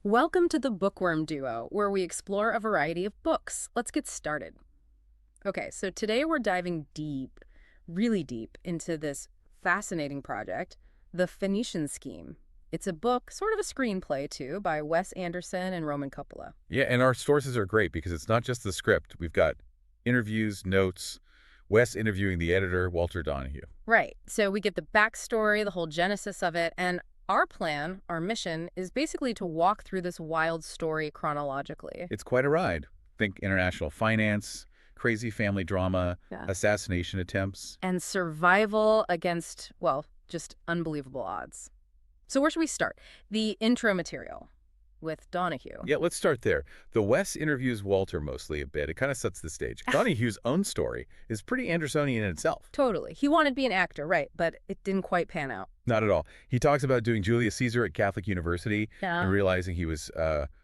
Welcome to the Bookworm Duo, where we explore a variety of books. Let's get started. Okay, so today we're diving deep, really deep, into this fascinating project, The Phoenician Scheme. It's a book, sort of a screenplay too, by Wes Anderson and Roman Coppola. Yeah, and our sources are great because it's not just the script. We've got interviews, notes, Wes interviewing the editor, Walter Donahue. Right, so we get the backstory, the whole genesis of it, and our plan, our mission, is basically to walk through this wild story chronologically. It's quite a ride. Think international finance, crazy family drama, Yeah. assassination attempts. And survival against, well, just unbelievable odds. So where should we start? The intro material with Donahue. Yeah, let's start there. The Wes interviews Walter mostly a bit. It kind of sets the stage. Donahue's own story is pretty Andersonian in itself. Totally. He wanted to be an actor, right, but it didn't quite pan out. Not at all. He talks about doing Julius Caesar at Catholic University and realizing he was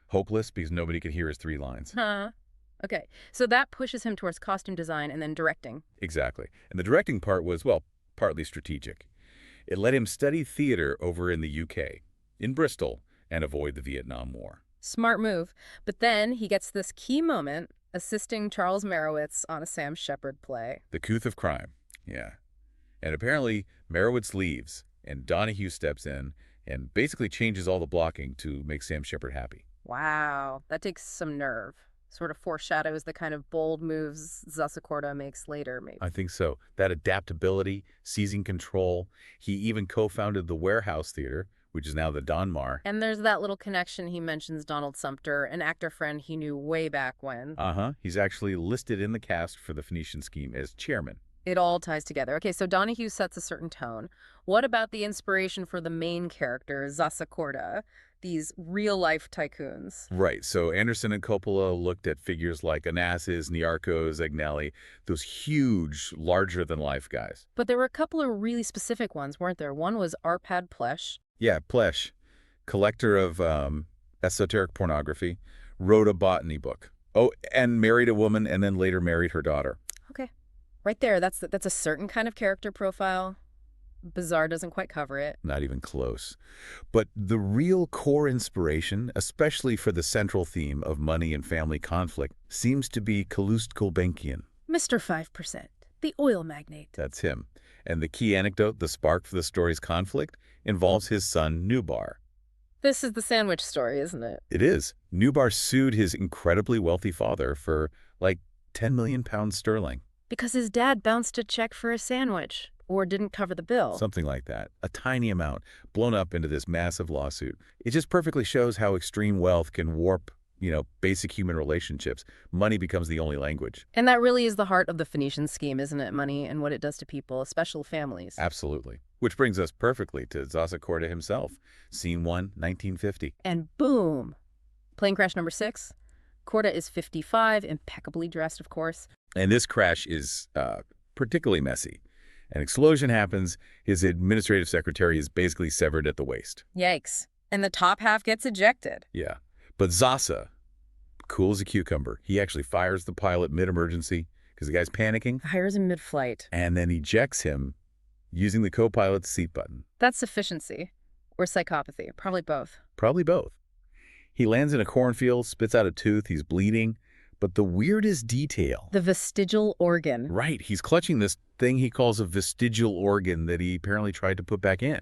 hopeless because nobody could hear his three lines. Huh. Okay, so that pushes him towards costume design and then directing. Exactly. And the directing part was, well, partly strategic. It let him study theater over in the UK, in Bristol, and avoid the Vietnam War. Smart move. But then he gets this key moment assisting Charles Merowitz on a Sam Shepard play. The Couth of Crime. Yeah. And apparently, Merowitz leaves, and Donahue steps in and basically changes all the blocking to make Sam Shepard happy. Wow, that takes some nerve. Sort of foreshadows the kind of bold moves Zasakorda makes later, maybe. I think so. That adaptability, seizing control. He even co-founded the Warehouse Theater, which is now the Donmar. And there's that little connection he mentions Donald Sumter, an actor friend he knew way back when. He's actually listed in the cast for the Phoenician Scheme as chairman. It all ties together. Okay, so Donahue sets a certain tone. What about the inspiration for the main character, Zasakorda, these real-life tycoons? Right. So Anderson and Coppola looked at figures like Onassis, Niarchos, Agnelli, those huge, larger-than-life guys. But there were a couple of really specific ones, weren't there? One was Arpad Plesh. Yeah, Plesh, collector of esoteric pornography, wrote a botany book. Oh, and married a woman and then later married her daughter. Okay. Right there, that's a certain kind of character profile. Bizarre doesn't quite cover it. Not even close. But the real core inspiration, especially for the central theme of money and family conflict, seems to be Calouste Gulbenkian. Mr. 5%, the oil magnate. That's him. And the key anecdote, the spark for the story's conflict, involves his son, Nubar. This is the sandwich story, isn't it? It is. Nubar sued his incredibly wealthy father for, like, 10 million pounds sterling. Because his dad bounced a check for a sandwich, or didn't cover the bill. Something like that. A tiny amount, blown up into this massive lawsuit. It just perfectly shows how extreme wealth can warp, basic human relationships. Money becomes the only language. And that really is the heart of the Phoenician scheme, isn't it? Money and what it does to people, especially families. Absolutely. Which brings us perfectly to Zasakorda himself. Scene 1, 1950. And boom! Plane crash number 6. Korda is 55, impeccably dressed, of course. And this crash is particularly messy. An explosion happens. His administrative secretary is basically severed at the waist. Yikes. And the top half gets ejected. Yeah. But Zasa, cool as a cucumber, he actually fires the pilot mid-emergency because the guy's panicking. Hires him mid-flight. And then ejects him using the co-pilot's seat button. That's sufficiency. Or psychopathy. Probably both. Probably both. He lands in a cornfield, spits out a tooth, he's bleeding. But the weirdest detail... The vestigial organ. Right. He's clutching this thing he calls a vestigial organ that he apparently tried to put back in.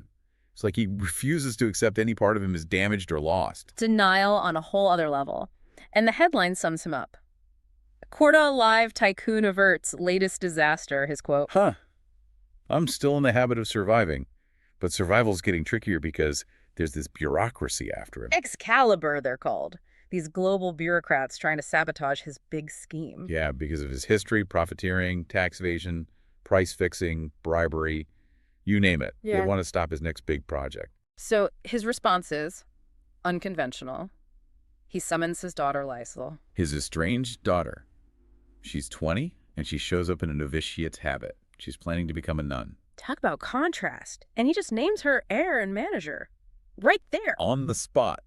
It's like he refuses to accept any part of him as damaged or lost. Denial on a whole other level. And the headline sums him up. Korda alive, tycoon averts latest disaster, his quote. Huh. I'm still in the habit of surviving. But survival's getting trickier because there's this bureaucracy after him. Excalibur, they're called. These global bureaucrats trying to sabotage his big scheme. Yeah, because of his history, profiteering, tax evasion, price fixing, bribery, you name it. Yeah. They want to stop his next big project. So his response is unconventional. He summons his daughter, Lysel. His estranged daughter. She's 20, and she shows up in a novitiate's habit. She's planning to become a nun. Talk about contrast. And he just names her heir and manager. Right there. On the spot.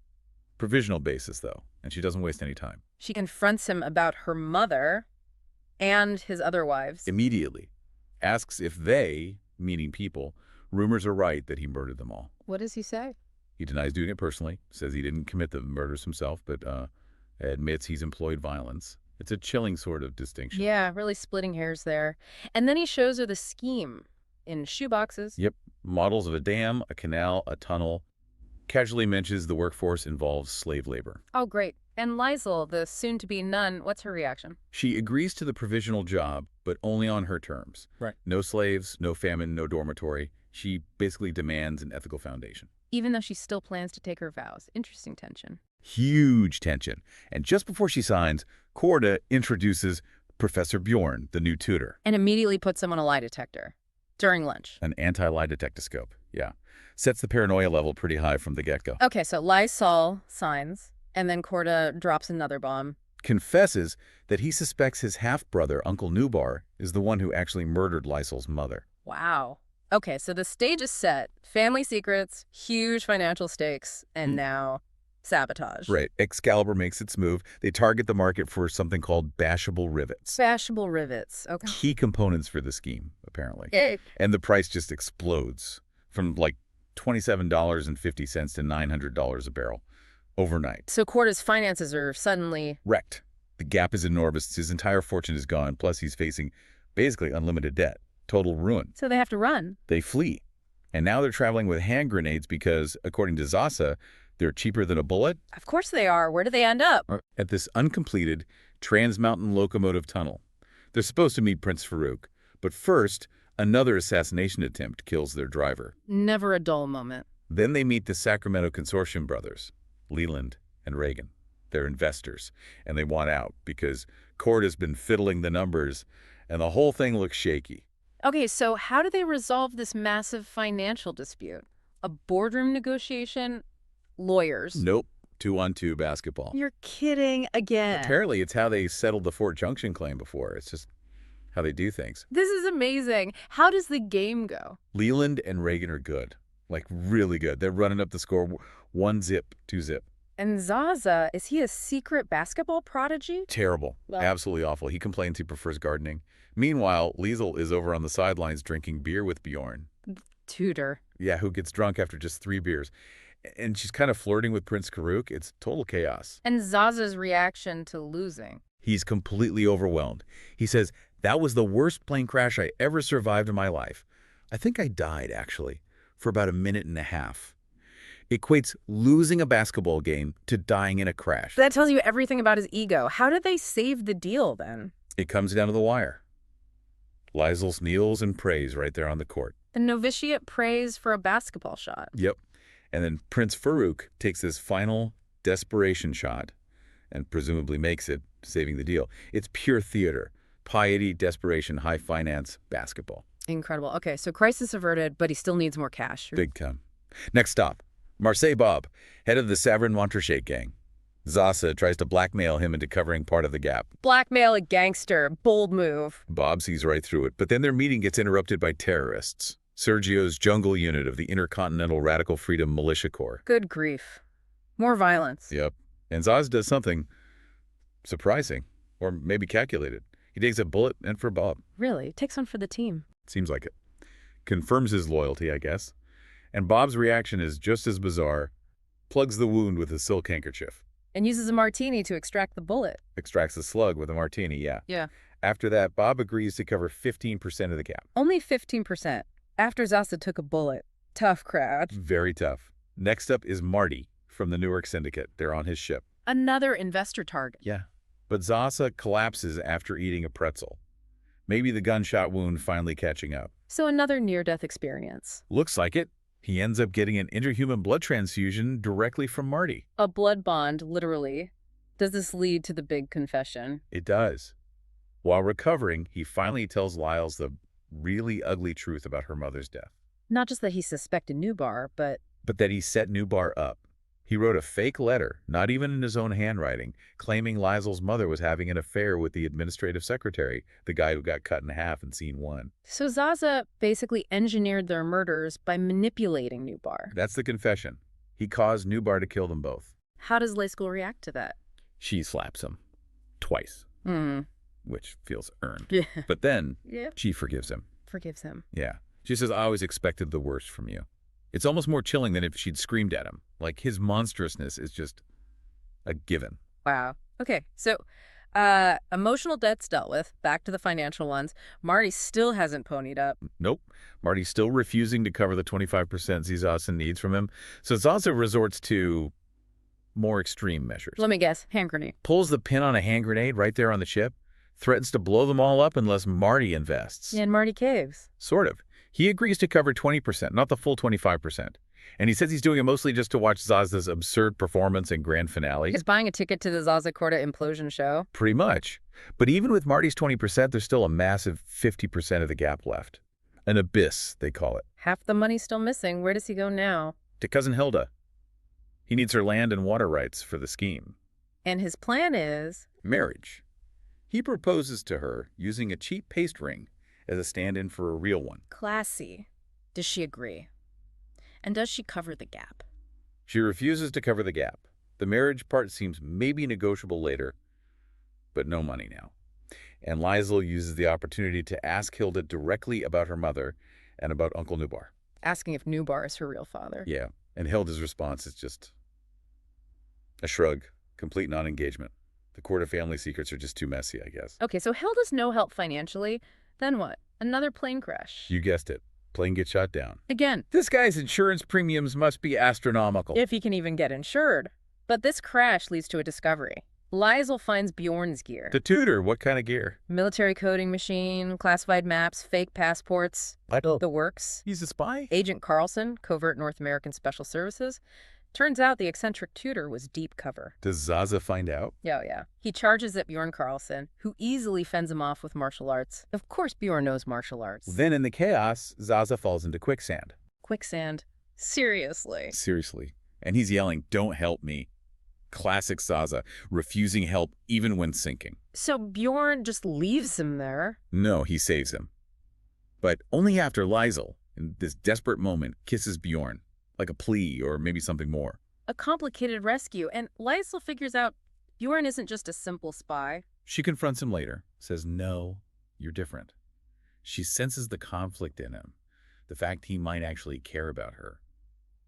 Provisional basis, though, and she doesn't waste any time. She confronts him about her mother and his other wives. Immediately. Asks if they, meaning people, rumors are right that he murdered them all. What does he say? He denies doing it personally, says he didn't commit the murders himself, but admits he's employed violence. It's a chilling sort of distinction. Yeah, really splitting hairs there. And then he shows her the scheme in shoeboxes. Yep. Models of a dam, a canal, a tunnel. Casually mentions the workforce involves slave labor. Oh, great. And Liesl, the soon-to-be nun, what's her reaction? She agrees to the provisional job, but only on her terms. Right. No slaves, no famine, no dormitory. She basically demands an ethical foundation. Even though she still plans to take her vows. Interesting tension. Huge tension. And just before she signs, Corda introduces Professor Bjorn, the new tutor. And immediately puts him on a lie detector. During lunch. An anti-lie detectoscope, yeah. Sets the paranoia level pretty high from the get-go. Okay, so Liesl signs, and then Corda drops another bomb. Confesses that he suspects his half-brother, Uncle Nubar, is the one who actually murdered Liesl's mother. Wow. Okay, so the stage is set. Family secrets, huge financial stakes, and now sabotage. Right. Excalibur makes its move. They target the market for something called bashable rivets. Bashable rivets. Okay. Key components for the scheme, apparently. Yay. And the price just explodes from like $27.50 to $900 a barrel overnight. So Corda's finances are suddenly... Wrecked. The gap is enormous. His entire fortune is gone. Plus, he's facing basically unlimited debt. Total ruin. So they have to run. They flee. And now they're traveling with hand grenades because, according to Zasa, they're cheaper than a bullet. Of course they are. Where do they end up? At this uncompleted trans-mountain locomotive tunnel. They're supposed to meet Prince Farouk. But first, another assassination attempt kills their driver. Never a dull moment. Then they meet the Sacramento Consortium brothers, Leland and Reagan. They're investors, and they want out because Corda's been fiddling the numbers, and the whole thing looks shaky. Okay, so how do they resolve this massive financial dispute? A boardroom negotiation? Lawyers? Nope. 2-on-2 basketball. You're kidding again. Apparently, it's how they settled the Fort Junction claim before. It's just how they do things. This is amazing. How does the game go? Leland and Reagan are good. Like, really good. They're running up the score 1-0, 2-0. And Zaza, is he a secret basketball prodigy? Terrible. Well- Absolutely awful. He complains he prefers gardening. Meanwhile, Liesl is over on the sidelines drinking beer with Bjorn. Tutor. Yeah, who gets drunk after just 3 beers. And she's kind of flirting with Prince Karuk. It's total chaos. And Zaza's reaction to losing. He's completely overwhelmed. He says, "That was the worst plane crash I ever survived in my life. I think I died, actually, for about 1.5 minutes." Equates losing a basketball game to dying in a crash. That tells you everything about his ego. How did they save the deal, then? It comes down to the wire. Liesl kneels and prays right there on the court. The novitiate prays for a basketball shot. Yep. And then Prince Farouk takes this final desperation shot and presumably makes it, saving the deal. It's pure theater. Piety, desperation, high finance, basketball. Incredible. Okay, so crisis averted, but he still needs more cash. Big time. Next stop, Marseille Bob, head of the Savrin Montrachet gang. Zasa tries to blackmail him into covering part of the gap. Blackmail a gangster. Bold move. Bob sees right through it, but then their meeting gets interrupted by terrorists. Sergio's jungle unit of the Intercontinental Radical Freedom Militia Corps. Good grief. More violence. Yep. And Zaz does something surprising, or maybe calculated. He takes a bullet and for Bob. Really? Takes one for the team. Seems like it. Confirms his loyalty, I guess. And Bob's reaction is just as bizarre. Plugs the wound with a silk handkerchief. And uses a martini to extract the bullet. Extracts the slug with a martini, yeah. Yeah. After that, Bob agrees to cover 15% of the gap. Only 15%. After Zaza took a bullet. Tough crowd. Very tough. Next up is Marty from the Newark Syndicate. They're on his ship. Another investor target. Yeah. But Zasa collapses after eating a pretzel. Maybe the gunshot wound finally catching up. So another near-death experience. Looks like it. He ends up getting an interhuman blood transfusion directly from Marty. A blood bond, literally. Does this lead to the big confession? It does. While recovering, he finally tells Lyles the really ugly truth about her mother's death. Not just that he suspected Nubar, but That he set Nubar up. He wrote a fake letter, not even in his own handwriting, claiming Liesl's mother was having an affair with the administrative secretary, the guy who got cut in half in scene 1. So Zaza basically engineered their murders by manipulating Nubar. That's the confession. He caused Nubar to kill them both. How does Leiskel react to that? She slaps him. Twice. Which feels earned. Yeah. But then, Yeah. she forgives him. Forgives him. Yeah. She says, "I always expected the worst from you." It's almost more chilling than if she'd screamed at him. Like, his monstrousness is just a given. Wow. Okay, so emotional debt's dealt with. Back to the financial ones. Marty still hasn't ponied up. Nope. Marty's still refusing to cover the 25% Zaza needs from him, so Zaza resorts to more extreme measures. Let me guess, hand grenade. Pulls the pin on a hand grenade right there on the ship, threatens to blow them all up unless Marty invests. And Marty caves. Sort of. He agrees to cover 20%, not the full 25%. And he says he's doing it mostly just to watch Zaza's absurd performance and grand finale. He's buying a ticket to the Zaza Corda implosion show. Pretty much. But even with Marty's 20%, there's still a massive 50% of the gap left. An abyss, they call it. Half the money's still missing. Where does he go now? To Cousin Hilda. He needs her land and water rights for the scheme. And his plan is... Marriage. He proposes to her using a cheap paste ring as a stand-in for a real one. classy. Does she agree? And does she cover the gap? She refuses to cover the gap. The marriage part seems maybe negotiable later, but no money now. And Liesl uses the opportunity to ask Hilda directly about her mother and about Uncle Nubar. Asking if Nubar is her real father. Yeah, and Hilda's response is just a shrug, complete non-engagement. The Corda family secrets are just too messy, I guess. Okay, so Hilda's no help financially. Then what? Another plane crash. You guessed it. Plane gets shot down. Again. This guy's insurance premiums must be astronomical. If he can even get insured. But this crash leads to a discovery. Liesl finds Bjorn's gear. The tutor, what kind of gear? Military coding machine, classified maps, fake passports. The works. He's a spy? Agent Carlson, covert North American Special Services. Turns out the eccentric tutor was deep cover. Does Zaza find out? Yeah. He charges at Bjorn Carlson, who easily fends him off with martial arts. Of course Bjorn knows martial arts. Then in the chaos, Zaza falls into quicksand. Quicksand. Seriously. Seriously. And he's yelling, "Don't help me." Classic Zaza, refusing help even when sinking. So Bjorn just leaves him there. No, he saves him. But only after Liesl, in this desperate moment, kisses Bjorn, like a plea or maybe something more. A complicated rescue, and Liesl figures out Bjorn isn't just a simple spy. She confronts him later, says, "No, you're different." She senses the conflict in him, the fact he might actually care about her.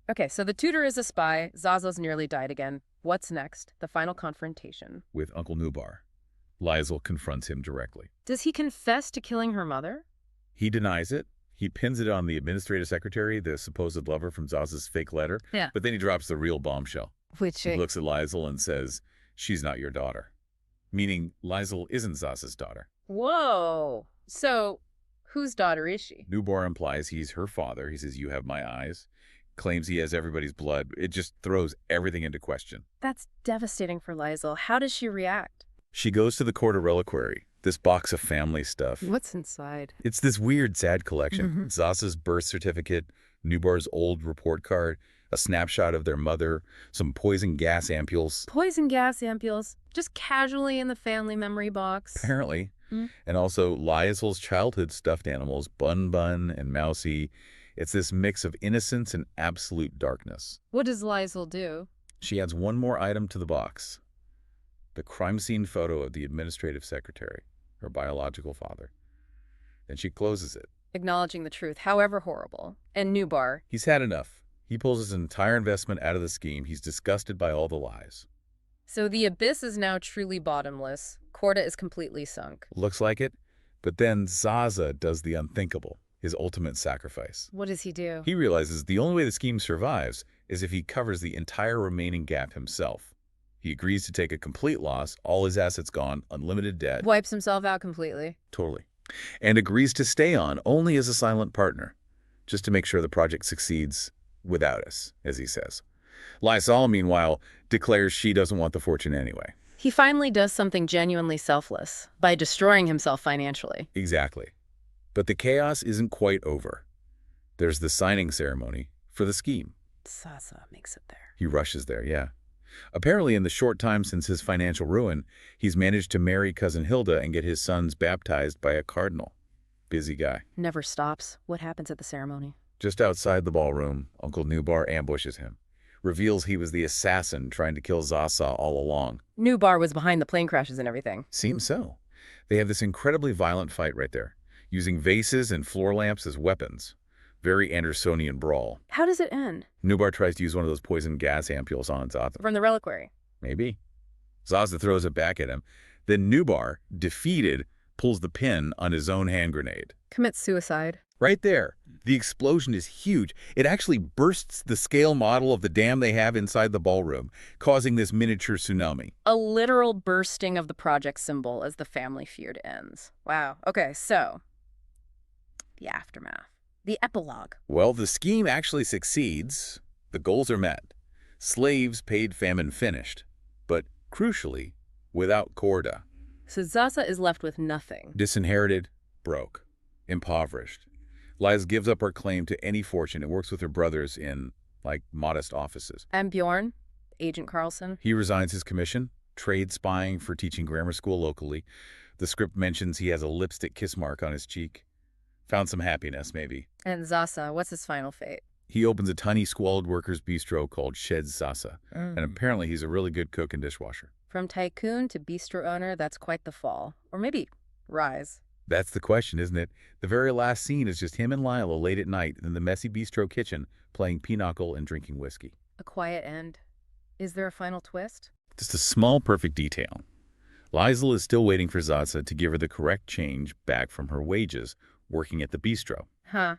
Okay, so the tutor is a spy. Zaza's nearly died again. What's next? The final confrontation. With Uncle Nubar, Liesl confronts him directly. Does he confess to killing her mother? He denies it. He pins it on the administrative secretary, the supposed lover from Zaza's fake letter. Yeah. But then he drops the real bombshell. Which He looks at Liesl and says, "She's not your daughter." Meaning Liesl isn't Zaza's daughter. Whoa. So, whose daughter is she? Nubar implies he's her father. He says, "You have my eyes." Claims he has everybody's blood. It just throws everything into question. That's devastating for Liesl. How does she react? She goes to the Corda reliquary, this box of family stuff. What's inside? It's this weird, sad collection. Mhm. Zaza's birth certificate, Nubar's old report card, a snapshot of their mother, some poison gas ampules. Poison gas ampules, just casually in the family memory box. Apparently. Mm. And also Liesl's childhood stuffed animals, Bun Bun and Mousy. It's this mix of innocence and absolute darkness. What does Liesl do? She adds one more item to the box. The crime scene photo of the administrative secretary, her biological father. Then she closes it. Acknowledging the truth, however horrible. And Nubar. He's had enough. He pulls his entire investment out of the scheme. He's disgusted by all the lies. So the abyss is now truly bottomless. Corda is completely sunk. Looks like it. But then Zaza does the unthinkable, his ultimate sacrifice. What does he do? He realizes the only way the scheme survives is if he covers the entire remaining gap himself. He agrees to take a complete loss, all his assets gone, unlimited debt. Wipes himself out completely. Totally. And agrees to stay on only as a silent partner, just to make sure the project succeeds without us, as he says. Liesl, meanwhile, declares she doesn't want the fortune anyway. He finally does something genuinely selfless by destroying himself financially. Exactly. But the chaos isn't quite over. There's the signing ceremony for the scheme. Zaza makes it there. He rushes there, yeah. Apparently, in the short time since his financial ruin, he's managed to marry Cousin Hilda and get his sons baptized by a cardinal. Busy guy. Never stops. What happens at the ceremony? Just outside the ballroom, Uncle Nubar ambushes him. Reveals he was the assassin trying to kill Zaza all along. Nubar was behind the plane crashes and everything. Seems so. They have this incredibly violent fight right there, using vases and floor lamps as weapons. Very Andersonian brawl. How does it end? Nubar tries to use one of those poison gas ampules on Zaza. From the reliquary. Maybe. Zaza throws it back at him. Then Nubar, defeated, pulls the pin on his own hand grenade. Commits suicide. Right there. The explosion is huge. It actually bursts the scale model of the dam they have inside the ballroom, causing this miniature tsunami. A literal bursting of the project symbol as the family feud ends. Wow. Okay, so the aftermath. The epilogue. Well, the scheme actually succeeds. The goals are met. Slaves paid, famine finished. But crucially, without Corda. So Zaza is left with nothing. Disinherited, broke, impoverished. Liza gives up her claim to any fortune and works with her brothers in, modest offices. And Bjorn, Agent Carlson. He resigns his commission, trade spying for teaching grammar school locally. The script mentions he has a lipstick kiss mark on his cheek. Found some happiness, maybe. And Zaza, what's his final fate? He opens a tiny squalid workers' bistro called Shed Zaza. And apparently he's a really good cook and dishwasher. From tycoon to bistro owner, that's quite the fall. Or maybe rise. That's the question, isn't it? The very last scene is just him and Lila late at night in the messy bistro kitchen playing pinochle and drinking whiskey. A quiet end. Is there a final twist? Just a small perfect detail. Liza is still waiting for Zaza to give her the correct change back from her wages working at the bistro. Huh.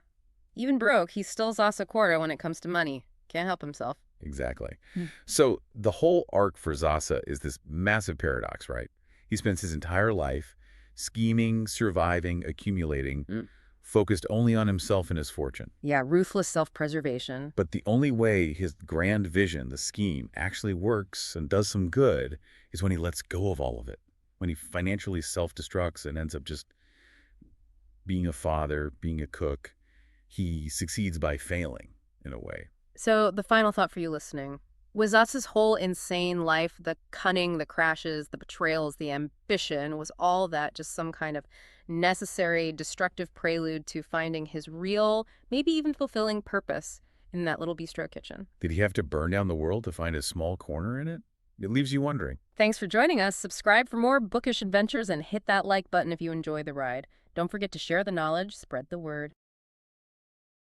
Even broke, he's still Zaza Corda when it comes to money. Can't help himself. Exactly. So the whole arc for Zaza is this massive paradox, right? He spends his entire life scheming, surviving, accumulating, focused only on himself and his fortune. Yeah, ruthless self-preservation. But the only way his grand vision, the scheme, actually works and does some good is when he lets go of all of it. When he financially self-destructs and ends up just being a father, being a cook. He succeeds by failing, in a way. So the final thought for you listening. Was Zaza's whole insane life, the cunning, the crashes, the betrayals, the ambition, was all that just some kind of necessary, destructive prelude to finding his real, maybe even fulfilling purpose in that little bistro kitchen? Did he have to burn down the world to find a small corner in it? It leaves you wondering. Thanks for joining us. Subscribe for more bookish adventures and hit that like button if you enjoy the ride. Don't forget to share the knowledge, spread the word.